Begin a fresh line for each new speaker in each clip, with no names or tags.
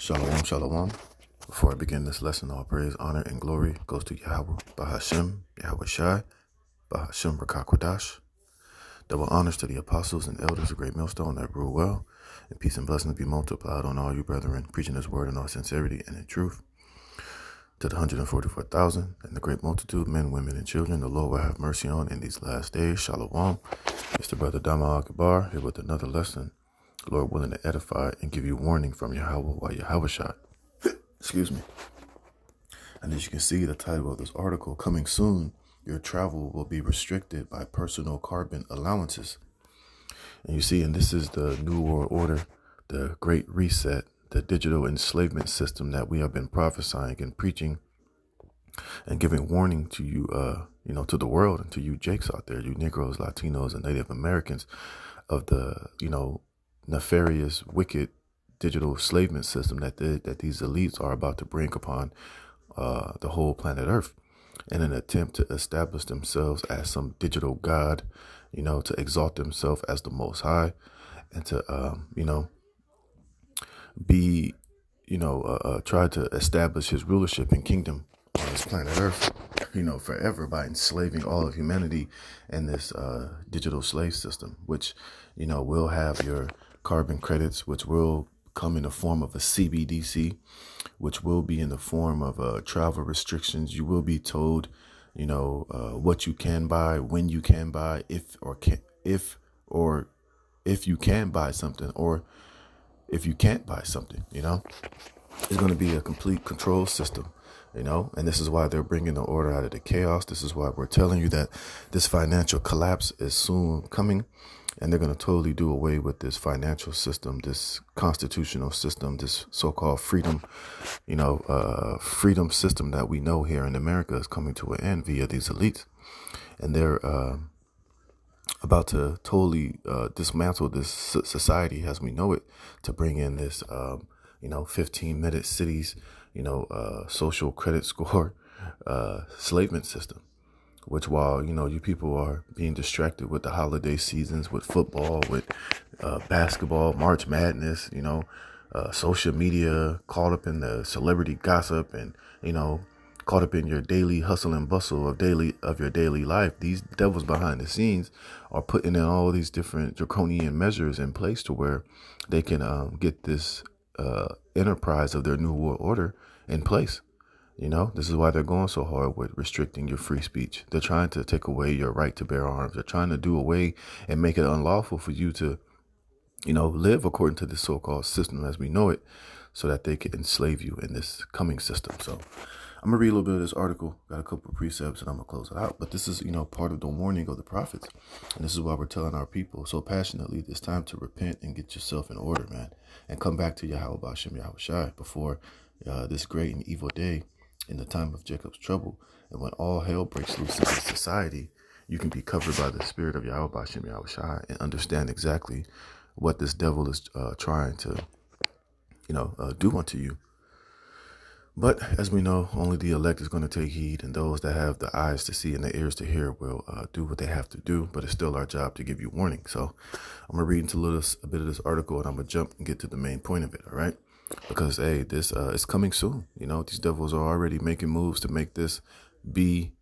Shalom, shalom. Before I begin this lesson, all praise, honor, and glory goes to Yahweh, Bahashem, Yahweh Shai, Bahashem, Rakakwadash. Double honors to the apostles and elders of Great Millstone that rule well, and peace and blessings be multiplied on all you brethren, preaching His word in all sincerity and in truth. To the 144,000 and the great multitude, men, women, and children, the Lord will have mercy on in these last days. Shalom. It's the brother Dama Akbar here with another lesson. Lord willing to edify and give you warning from Yahweh while Yahweh shot. Excuse me. And as you can see, the title of this article, coming soon, your travel will be restricted by personal carbon allowances. And you see, and this is the New World Order, the Great Reset, the digital enslavement system that we have been prophesying and preaching and giving warning to you, to the world and to you Jakes out there, you Negroes, Latinos, and Native Americans of the, nefarious, wicked digital enslavement system that these elites are about to bring upon the whole planet Earth in an attempt to establish themselves as some digital god, to exalt themselves as the Most High and to, be, try to establish His rulership and kingdom on this planet Earth, forever by enslaving all of humanity in this digital slave system, which, will have your carbon credits, which will come in the form of a CBDC, which will be in the form of travel restrictions. You will be told, what you can buy, when you can buy, if you can buy something, or if you can't buy something. It's going to be a complete control system, and this is why they're bringing the order out of the chaos. This is why we're telling you that this financial collapse is soon coming. And they're going to totally do away with this financial system, this constitutional system, this so-called freedom system that we know here in America is coming to an end via these elites. And they're about to totally dismantle this society as we know it to bring in this, 15-minute cities, social credit score enslavement system. Which while, you people are being distracted with the holiday seasons, with football, with basketball, March Madness, social media, caught up in the celebrity gossip and, caught up in your daily hustle and bustle of your daily life. These devils behind the scenes are putting in all these different draconian measures in place to where they can get this enterprise of their New World Order in place. This is why they're going so hard with restricting your free speech. They're trying to take away your right to bear arms. They're trying to do away and make it unlawful for you to, live according to this so-called system as we know it, so that they can enslave you in this coming system. So I'm going to read a little bit of this article, got a couple of precepts, and I'm going to close it out. But this is, part of the warning of the prophets. And this is why we're telling our people so passionately, it's time to repent and get yourself in order, man, and come back to Yahweh Bashem, Yahweh Shai before this great and evil day. In the time of Jacob's trouble, and when all hell breaks loose in this society, you can be covered by the spirit of Yahweh Bashem Yahweh Shai and understand exactly what this devil is trying to, do unto you. But as we know, only the elect is going to take heed, and those that have the eyes to see and the ears to hear will do what they have to do. But it's still our job to give you warning. So I'm going to read into a bit of this article, and I'm going to jump and get to the main point of it. All right. Because, hey, this is coming soon. These devils are already making moves to make this be,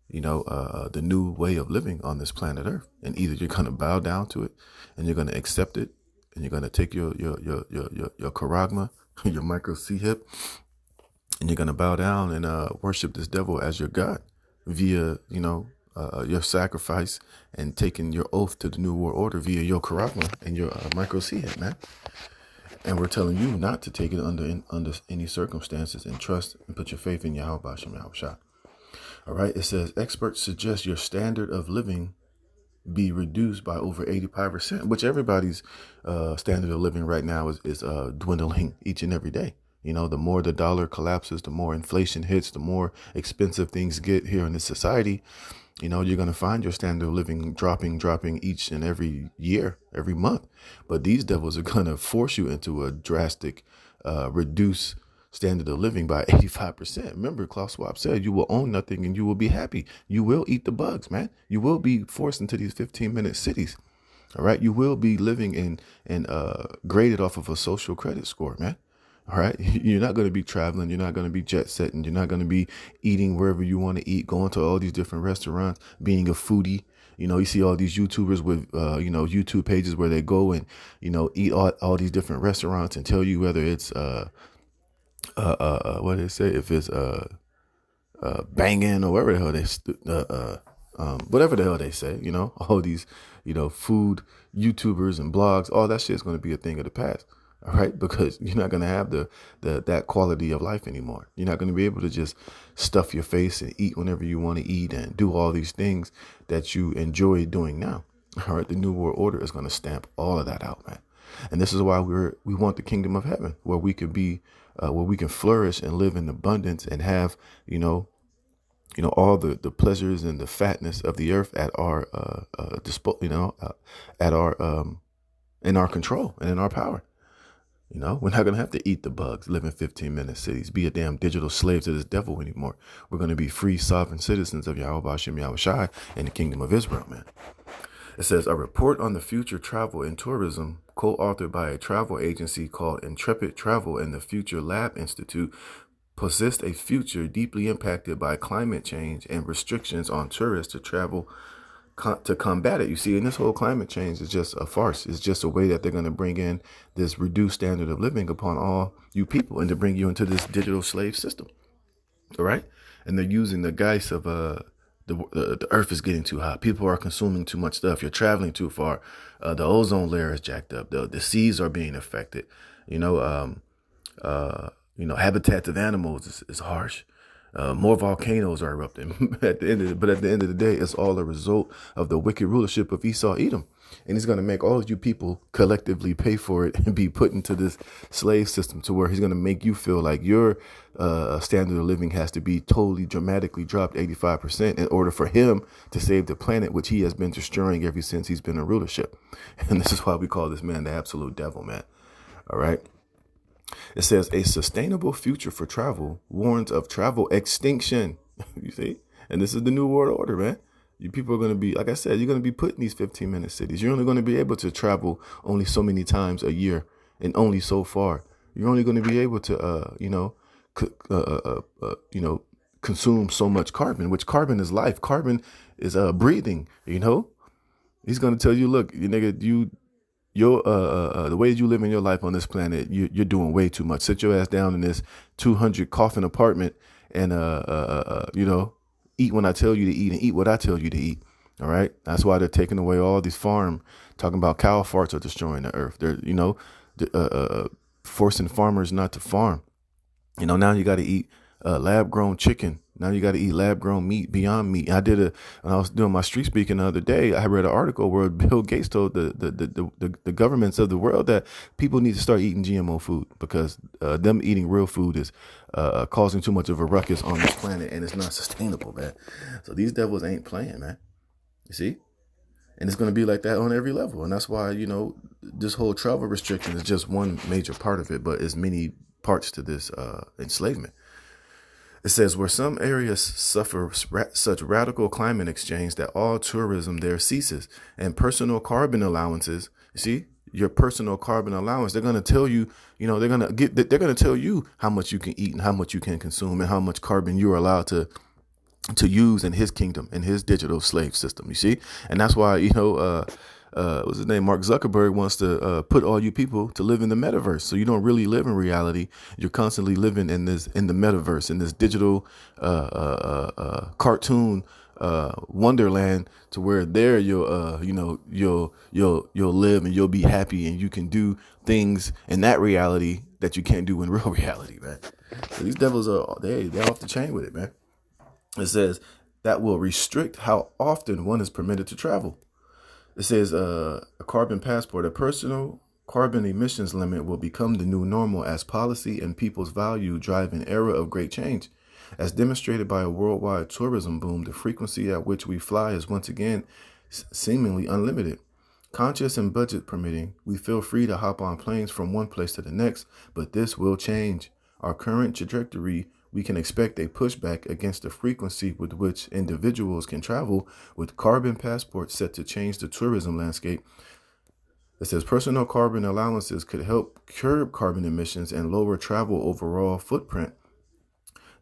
the new way of living on this planet Earth. And either you're going to bow down to it and you're going to accept it and you're going to take your charagma, your micro C hip, and you're going to bow down and worship this devil as your God via, your sacrifice and taking your oath to the New World Order via your charagma and your micro C hip, man. And we're telling you not to take it under any circumstances and trust and put your faith in Yahweh Bashem Yahweh Shai. All right. It says experts suggest your standard of living be reduced by over 85%, which everybody's standard of living right now is dwindling each and every day. The more the dollar collapses, the more inflation hits, the more expensive things get here in this society. You're going to find your standard of living dropping each and every year, every month. But these devils are going to force you into a drastic reduce standard of living by 85%. Remember, Klaus Schwab said you will own nothing and you will be happy. You will eat the bugs, man. You will be forced into these 15-minute cities. All right. You will be living in graded off of a social credit score, man. All right. You're not going to be traveling. You're not going to be jet setting. You're not going to be eating wherever you want to eat, going to all these different restaurants, being a foodie. You see all these YouTubers with, YouTube pages where they go and, eat all these different restaurants and tell you whether it's, what do they say? If it's, banging or whatever the hell whatever the hell they say, all these, food YouTubers and blogs, all that shit's going to be a thing of the past. All right. Because you're not going to have that quality of life anymore. You're not going to be able to just stuff your face and eat whenever you want to eat and do all these things that you enjoy doing now. All right. The New World Order is going to stamp all of that out, man. And this is why we want the kingdom of heaven, where we could be, where we can flourish and live in abundance and have, all the pleasures and the fatness of the earth at our at our in our control and in our power. We're not going to have to eat the bugs, live in 15-minute cities, be a damn digital slave to this devil anymore. We're going to be free, sovereign citizens of Yahweh Hashem Yahweh Shai and the kingdom of Israel, man. It says a report on the future travel and tourism, co-authored by a travel agency called Intrepid Travel and the Future Lab Institute, possessed a future deeply impacted by climate change and restrictions on tourists to travel to combat it. You see, and this whole climate change is just a farce. It's just a way that they're going to bring in this reduced standard of living upon all you people and to bring you into this digital slave system. All right. And they're using the guise of the earth is getting too hot. People are consuming too much stuff. You're traveling too far. The ozone layer is jacked up. The seas are being affected. Habitats of animals is harsh. More volcanoes are erupting. But at the end of the day, it's all a result of the wicked rulership of Esau Edom. And he's going to make all of you people collectively pay for it and be put into this slave system to where he's going to make you feel like your standard of living has to be totally dramatically dropped 85% in order for him to save the planet, which he has been destroying ever since he's been in rulership. And this is why we call this man the absolute devil, man. All right. It says a sustainable future for travel warns of travel extinction. You see? And this is the New World Order, man. You people are going to be, like I said, you're going to be put in these 15-minute cities. You're only going to be able to travel only so many times a year and only so far. You're only going to be able to, consume so much carbon, which carbon is life. Carbon is breathing, He's going to tell you, look, you nigga, the way you live in your life on this planet, you're doing way too much. Sit your ass down in this 200 coffin apartment and eat when I tell you to eat and eat what I tell you to eat. All right. That's why they're taking away all these talking about cow farts are destroying the earth. They're, forcing farmers not to farm. Now you got to eat lab grown chicken. Now you got to eat lab grown meat, Beyond Meat. When I was doing my street speaking the other day, I read an article where Bill Gates told the governments of the world that people need to start eating GMO food because them eating real food is causing too much of a ruckus on this planet and it's not sustainable, man. So these devils ain't playing, man. You see? And it's going to be like that on every level. And that's why, this whole travel restriction is just one major part of it, but it's many parts to this enslavement. It says where some areas suffer such radical climate exchange that all tourism there ceases and personal carbon allowances. You see, your personal carbon allowance, they're going to tell you, they're going to tell you how much you can eat and how much you can consume and how much carbon you're allowed to use in his kingdom, in his digital slave system. You see, and that's why, what's his name? Mark Zuckerberg wants to put all you people to live in the metaverse. So you don't really live in reality. You're constantly living in the metaverse, in this digital cartoon wonderland, to where there you'll live and you'll be happy and you can do things in that reality that you can't do in real reality, man. So these devils they're off the chain with it, man. It says that will restrict how often one is permitted to travel. It says a carbon passport, a personal carbon emissions limit will become the new normal as policy and people's value drive an era of great change. As demonstrated by a worldwide tourism boom, the frequency at which we fly is once again seemingly unlimited. Conscious and budget permitting, we feel free to hop on planes from one place to the next, but this will change. Our current trajectory, we can expect a pushback against the frequency with which individuals can travel, with carbon passports set to change the tourism landscape. It says personal carbon allowances could help curb carbon emissions and lower travel overall footprint.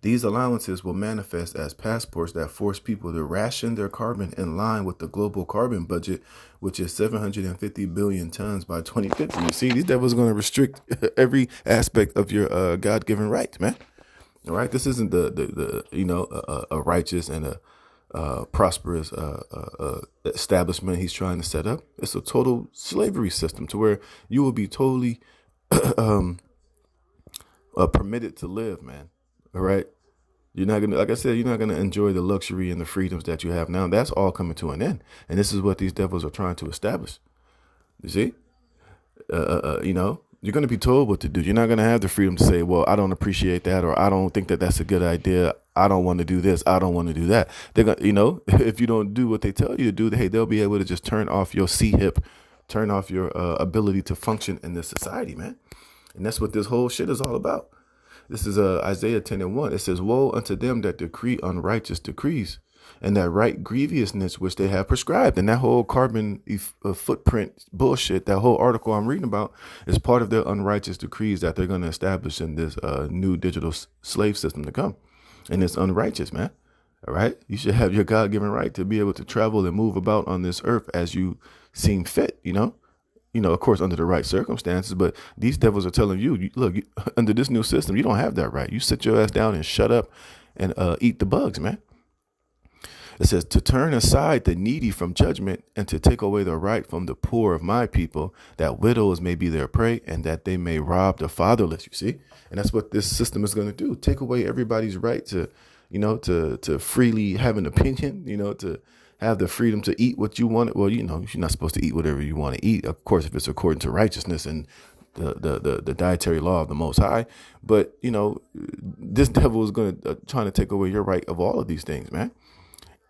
These allowances will manifest as passports that force people to ration their carbon in line with the global carbon budget, which is 750 billion tons by 2050. You see, these devils are going to restrict every aspect of your God-given rights, man. All right, this isn't a righteous and a prosperous establishment he's trying to set up. It's a total slavery system to where you will be totally permitted to live, man. All right. You're not gonna, like I said, you're not gonna enjoy the luxury and the freedoms that you have now. That's all coming to an end, and this is what these devils are trying to establish. You see, you're gonna be told what to do. You're not gonna have the freedom to say, "Well, I don't appreciate that," or "I don't think that that's a good idea. I don't want to do this. I don't want to do that." They're gonna, if you don't do what they tell you to do, hey, they'll be able to just turn off your C-hip, turn off your ability to function in this society, man. And that's what this whole shit is all about. This is Isaiah 10:1. It says, "Woe unto them that decree unrighteous decrees, and that right grievousness which they have prescribed." And that whole carbon footprint bullshit, that whole article I'm reading about, is part of their unrighteous decrees that they're going to establish in this new digital slave system to come. And it's unrighteous, man. All right. You should have your God-given right to be able to travel and move about on this earth as you seem fit, of course, under the right circumstances. But these devils are telling you, look, under this new system, you don't have that right. You sit your ass down and shut up and eat the bugs, man. It says, to turn aside the needy from judgment and to take away the right from the poor of my people, that widows may be their prey and that they may rob the fatherless. You see? And that's what this system is going to do. Take away everybody's right to, to freely have an opinion, to have the freedom to eat what you want. Well, you're not supposed to eat whatever you want to eat, of course, if it's according to righteousness and the dietary law of the Most High. But, this devil is going to trying to take away your right of all of these things, man.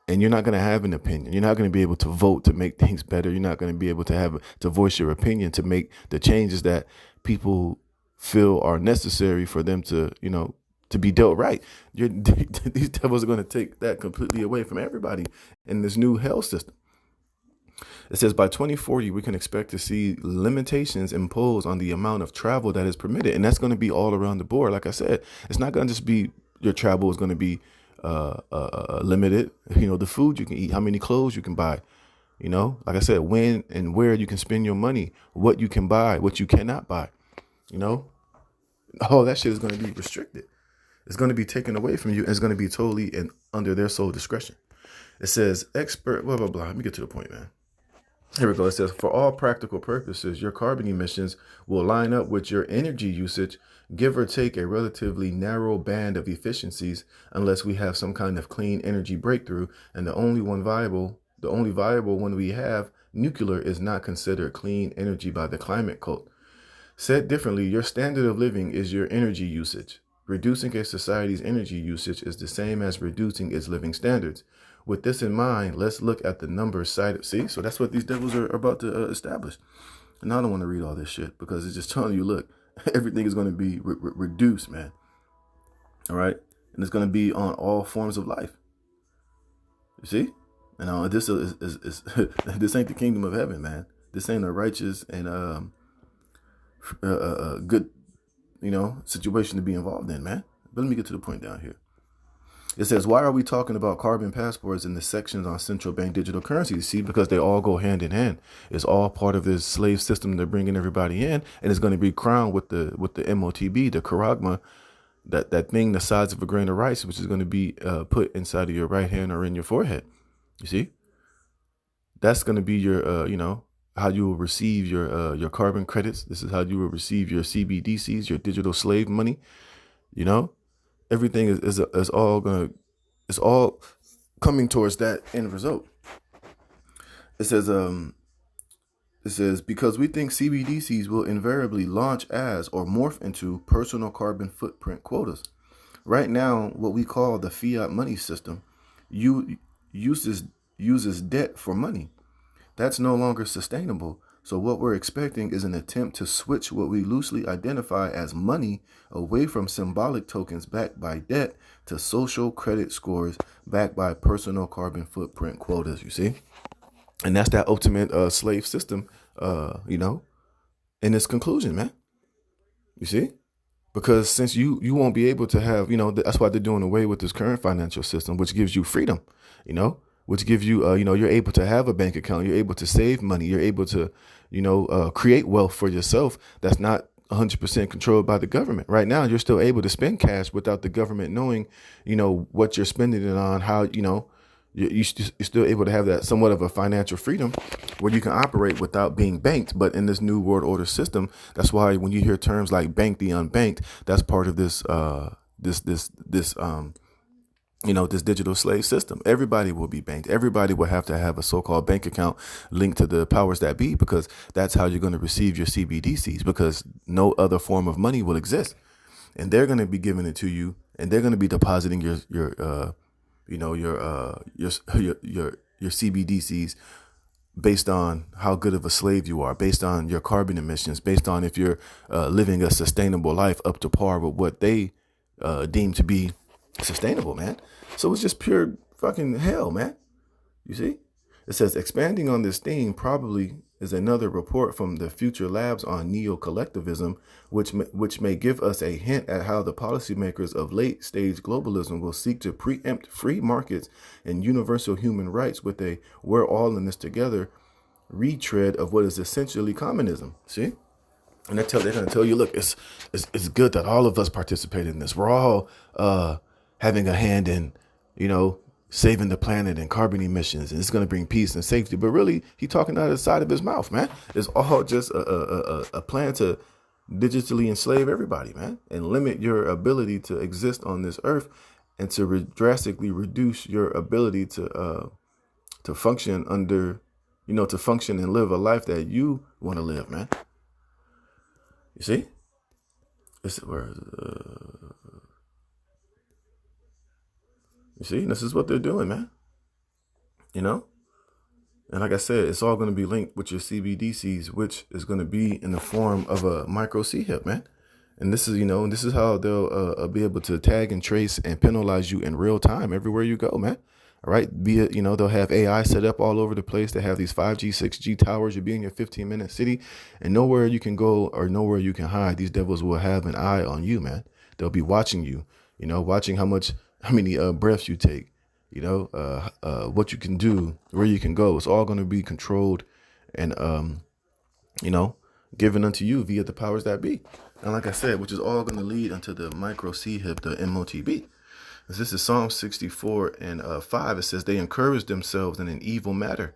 And you're not going to have an opinion. You're not going to be able to vote to make things better. You're not going to be able to voice your opinion to make the changes that people feel are necessary for them to, to be dealt right. These devils are going to take that completely away from everybody in this new hell system. It says by 2040, we can expect to see limitations imposed on the amount of travel that is permitted. And that's going to be all around the board. Like I said, it's not going to just be your travel is going to be limited. The food you can eat, how many clothes you can buy, like I said, when and where you can spend your money, what you can buy, what you cannot buy, all that shit is going to be restricted. It's going to be taken away from you. And it's going to be totally under their sole discretion. It says expert, blah, blah, blah. Let me get to the point, man. Here we go. It says, for all practical purposes, your carbon emissions will line up with your energy usage, give or take a relatively narrow band of efficiencies, unless we have some kind of clean energy breakthrough. And the only viable one we have, nuclear, is not considered clean energy by the climate cult. Said differently, your standard of living is your energy usage. Reducing a society's energy usage is the same as reducing its living standards. With this in mind, let's look at the numbers cited. See, so that's what these devils are about to establish. And I don't want to read all this shit because it's just telling you, look, everything is going to be reduced, man. All right. And it's going to be on all forms of life. You see? And this is this ain't the kingdom of heaven, man. This ain't a righteous and good, situation to be involved in, man. But let me get to the point down here. It says, why are we talking about carbon passports in the sections on central bank digital currency? You see, because they all go hand in hand. It's all part of this slave system they're bringing everybody in, and it's going to be crowned with the MOTB, the charagma, that thing the size of a grain of rice, which is going to be put inside of your right hand or in your forehead. You see, that's going to be your how you will receive your carbon credits. This is how you will receive your CBDCs, your digital slave money. Everything is all coming towards that end result. It says because we think CBDCs will invariably launch as or morph into personal carbon footprint quotas. Right now, what we call the fiat money system uses debt for money. That's no longer sustainable. So what we're expecting is an attempt to switch what we loosely identify as money away from symbolic tokens backed by debt to social credit scores backed by personal carbon footprint quotas, you see? And that's that ultimate slave system you know, in its conclusion, man. You see? Because since you won't be able to have, that's why they're doing away with this current financial system, which gives you freedom, which gives you, you're able to have a bank account, you're able to save money, you're able to, create wealth for yourself that's not 100% controlled by the government. Right now, you're still able to spend cash without the government knowing, what you're spending it on, how, you're still able to have that somewhat of a financial freedom where you can operate without being banked. But in this new world order system, that's why when you hear terms like bank the unbanked, that's part of this this digital slave system. Everybody will be banked. Everybody will have to have a so-called bank account linked to the powers that be, because that's how you're going to receive your CBDCs, because no other form of money will exist. And they're going to be giving it to you, and they're going to be depositing your CBDCs based on how good of a slave you are, based on your carbon emissions, based on if you're living a sustainable life up to par with what they deem to be sustainable, man. So it's just pure fucking hell, man. You see? It says expanding on this theme probably is another report from the future labs on neo-collectivism, which may give us a hint at how the policymakers of late-stage globalism will seek to preempt free markets and universal human rights with a "we're all in this together" retread of what is essentially communism. See? And they're going to tell you, look, it's good that all of us participate in this. We're all having a hand in, saving the planet and carbon emissions, and it's going to bring peace and safety. But really, he's talking out of the side of his mouth, man. It's all just a plan to digitally enslave everybody, man, and limit your ability to exist on this earth, and to drastically reduce your ability to function under, to function and live a life that you want to live, man. You see? You see, this is what they're doing, man. And like I said, it's all going to be linked with your CBDCs, which is going to be in the form of a micro C-HIP, man. And this is how they'll be able to tag and trace and penalize you in real time everywhere you go, man. All right. Be it, they'll have AI set up all over the place. They have these 5G, 6G towers. You'll be in your 15-minute city, and nowhere you can go or nowhere you can hide. These devils will have an eye on you, man. They'll be watching you, watching how many breaths you take, what you can do, where you can go. It's all going to be controlled and, given unto you via the powers that be. And like I said, which is all going to lead unto the micro C-HIP, the MOTB. This is Psalm 64 and 5. It says, they encourage themselves in an evil matter.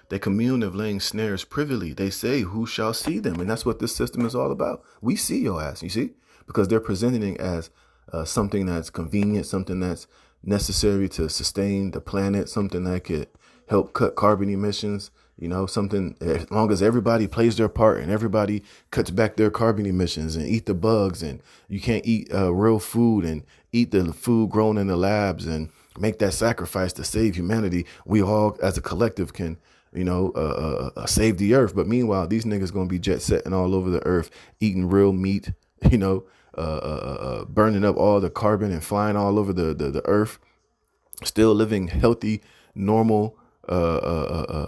They commune of laying snares privily. They say, who shall see them? And that's what this system is all about. We see your ass, you see, because they're presenting it as something that's convenient, something that's necessary to sustain the planet, something that could help cut carbon emissions, something, as long as everybody plays their part and everybody cuts back their carbon emissions and eat the bugs, and you can't eat real food and eat the food grown in the labs and make that sacrifice to save humanity, we all as a collective can, save the earth. But meanwhile, these niggas going to be jet setting all over the earth, eating real meat, burning up all the carbon and flying all over the earth, still living healthy, normal,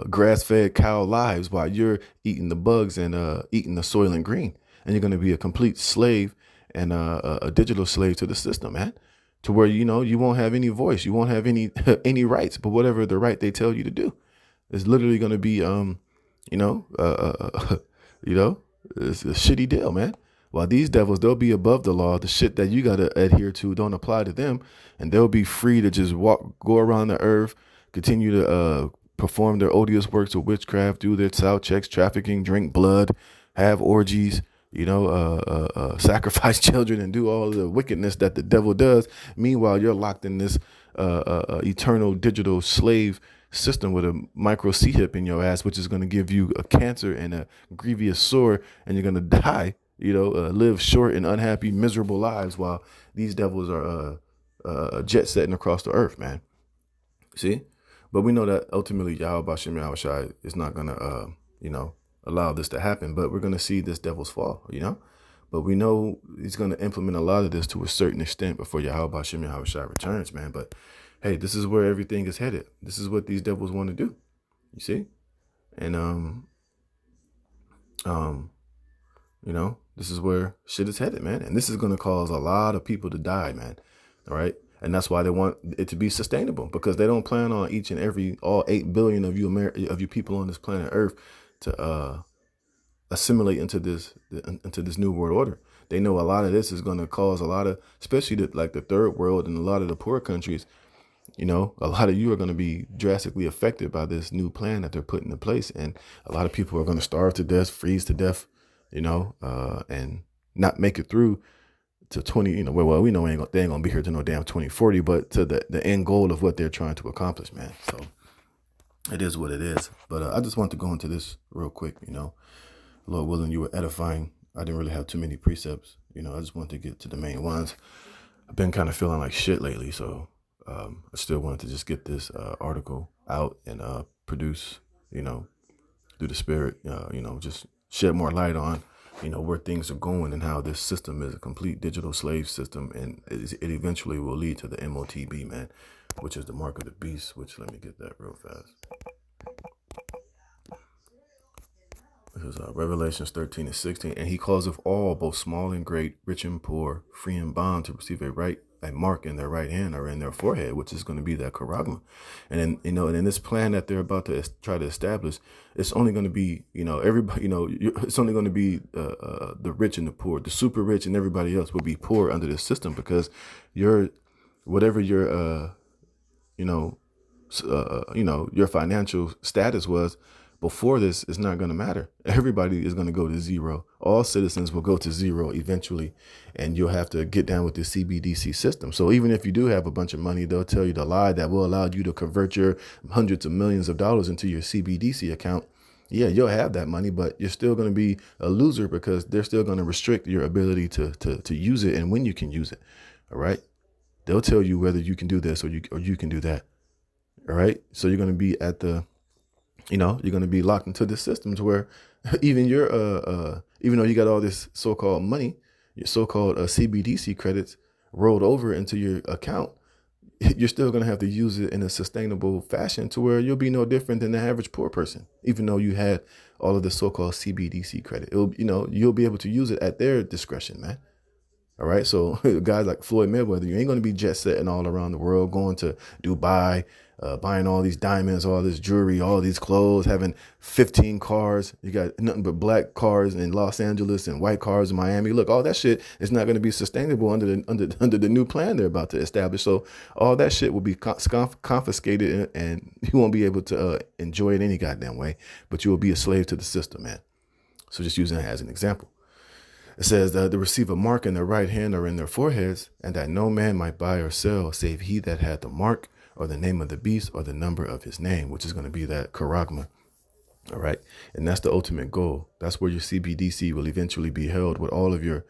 grass-fed cow lives while you're eating the bugs and eating the soil and green. And you're going to be a complete slave and a digital slave to the system, man, to where, you won't have any voice. You won't have any any rights, but whatever the right they tell you to do. It's literally going to be, it's a shitty deal, man. While these devils, they'll be above the law. The shit that you got to adhere to don't apply to them. And they'll be free to just go around the earth, continue to perform their odious works of witchcraft, do their child checks, trafficking, drink blood, have orgies, sacrifice children, and do all the wickedness that the devil does. Meanwhile, you're locked in this eternal digital slave system with a micro C-HIP in your ass, which is going to give you a cancer and a grievous sore, and you're going to die. Live short and unhappy, miserable lives while these devils are jet setting across the earth, man. See? But we know that ultimately Yahweh Bashem Yahushai is not going to, allow this to happen. But we're going to see this devil's fall, But we know he's going to implement a lot of this to a certain extent before Yahweh Bashem Yahushai returns, man. But hey, this is where everything is headed. This is what these devils want to do, you see? And You know, this is where shit is headed, man. And this is going to cause a lot of people to die, man. All right. And that's why they want it to be sustainable, because they don't plan on each and every, all 8 billion of you people on this planet Earth to assimilate into this new world order. They know a lot of this is going to cause a lot of, especially like the third world and a lot of the poor countries. You know, a lot of you are going to be drastically affected by this new plan that they're putting in place. And a lot of people are going to starve to death, freeze to death, you know, and not make it through to 20, you know, well, we know they ain't going to be here to no damn 2040, but to the end goal of what they're trying to accomplish, man. So it is what it is. But I just want to go into this real quick, you know. Lord willing, you were edifying. I didn't really have too many precepts. You know, I just wanted to get to the main ones. I've been kind of feeling like shit lately, so I still wanted to just get this article out and produce, you know, through the spirit, you know, just shed more light on, you know, where things are going and how this system is a complete digital slave system. And it eventually will lead to the MOTB, man, which is the mark of the beast, which let me get that real fast. This is Revelations 13 and 16. And he calls of all, both small and great, rich and poor, free and bond, to receive a mark in their right hand or in their forehead, which is going to be that charagma. And then, you know, and in this plan that they're about to try to establish, it's only going to be, you know, everybody, you know, it's only going to be the rich and the poor. The super rich and everybody else will be poor under this system, because whatever your, you know, your financial status was before this is not going to matter. Everybody is going to go to zero. All citizens will go to zero eventually, and you'll have to get down with the CBDC system. So even if you do have a bunch of money, they'll tell you the lie that will allow you to convert your hundreds of millions of dollars into your CBDC account. Yeah, you'll have that money, but you're still going to be a loser, because they're still going to restrict your ability to use it and when you can use it. All right. They'll tell you whether you can do this or you can do that. All right. So you're going to be at you're going to be locked into the systems where even even though you got all this so-called money, your so-called CBDC credits rolled over into your account, you're still going to have to use it in a sustainable fashion to where you'll be no different than the average poor person, even though you had all of the so-called CBDC credit. You'll be able to use it at their discretion, man. All right. So guys like Floyd Mayweather, you ain't going to be jet setting all around the world, going to Dubai, buying all these diamonds, all this jewelry, all these clothes, having 15 cars. You got nothing but black cars in Los Angeles and white cars in Miami. Look, all that shit is not going to be sustainable under the new plan they're about to establish. So all that shit will be confiscated, and you won't be able to enjoy it any goddamn way, but you will be a slave to the system, man. So just using that as an example. It says that they receive a mark in their right hand or in their foreheads, and that no man might buy or sell save he that had the mark or the name of the beast or the number of his name, which is going to be that charagma. All right. And that's the ultimate goal. That's where your CBDC will eventually be held, with all of your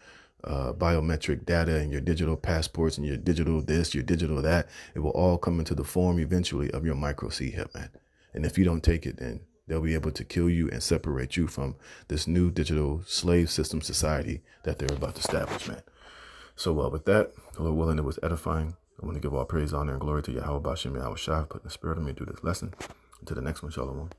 biometric data and your digital passports and your digital this, your digital that. It will all come into the form eventually of your micro C-HIP, man. And if you don't take it, then they'll be able to kill you and separate you from this new digital slave system society that they're about to establish, man. So with that, Lord willing, it was edifying. I want to give all praise, honor, and glory to Yahweh Bashem Yahweh Shai, putting the spirit on me to do this lesson. Until the next one, Shalom.